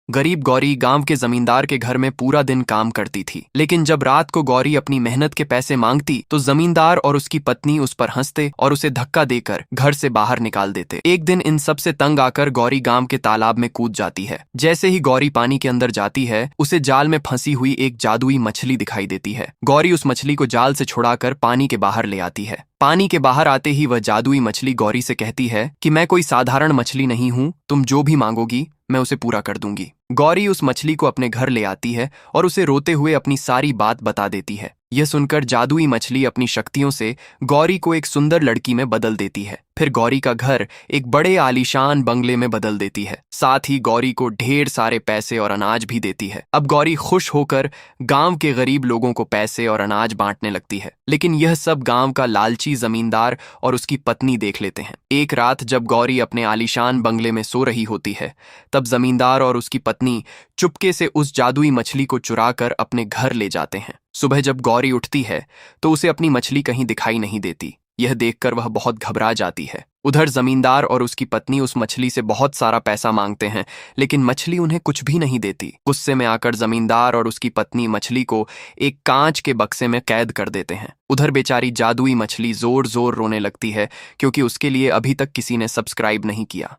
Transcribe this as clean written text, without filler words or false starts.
गरीब गौरी गांव के जमींदार के घर में पूरा दिन काम करती थी, लेकिन जब रात को गौरी अपनी मेहनत के पैसे मांगती तो जमींदार और उसकी पत्नी उस पर हंसते और उसे धक्का देकर घर से बाहर निकाल देते। एक दिन इन सब से तंग आकर गौरी गांव के तालाब में कूद जाती है। जैसे ही गौरी पानी के अंदर जाती है, उसे जाल में फंसी हुई एक जादुई मछली दिखाई देती है। गौरी उस मछली को जाल से छुड़ाकर पानी के बाहर ले आती है। पानी के बाहर आते ही वह जादुई मछली गौरी से कहती है कि मैं कोई साधारण मछली नहीं हूँ, तुम जो भी मांगोगी मैं उसे पूरा कर दूंगी। गौरी उस मछली को अपने घर ले आती है और उसे रोते हुए अपनी सारी बात बता देती है। यह सुनकर जादुई मछली अपनी शक्तियों से गौरी को एक सुंदर लड़की में बदल देती है। फिर गौरी का घर एक बड़े आलीशान बंगले में बदल देती है। साथ ही गौरी को ढेर सारे पैसे और अनाज भी देती है। अब गौरी खुश होकर गांव के गरीब लोगों को पैसे और अनाज बांटने लगती है। लेकिन यह सब गांव का लालची जमींदार और उसकी पत्नी देख लेते हैं। एक रात जब गौरी अपने आलीशान बंगले में सो रही होती है, तब जमींदार और उसकी पत्नी चुपके से उस जादुई मछली को चुराकर अपने घर ले जाते हैं। सुबह जब गौरी उठती है तो उसे अपनी मछली कहीं दिखाई नहीं देती। यह देखकर वह बहुत घबरा जाती है। उधर जमींदार और उसकी पत्नी उस मछली से बहुत सारा पैसा मांगते हैं, लेकिन मछली उन्हें कुछ भी नहीं देती। गुस्से में आकर जमींदार और उसकी पत्नी मछली को एक कांच के बक्से में कैद कर देते हैं। उधर बेचारी जादुई मछली जोर जोर रोने लगती है, क्योंकि उसके लिए अभी तक किसी ने सब्सक्राइब नहीं किया।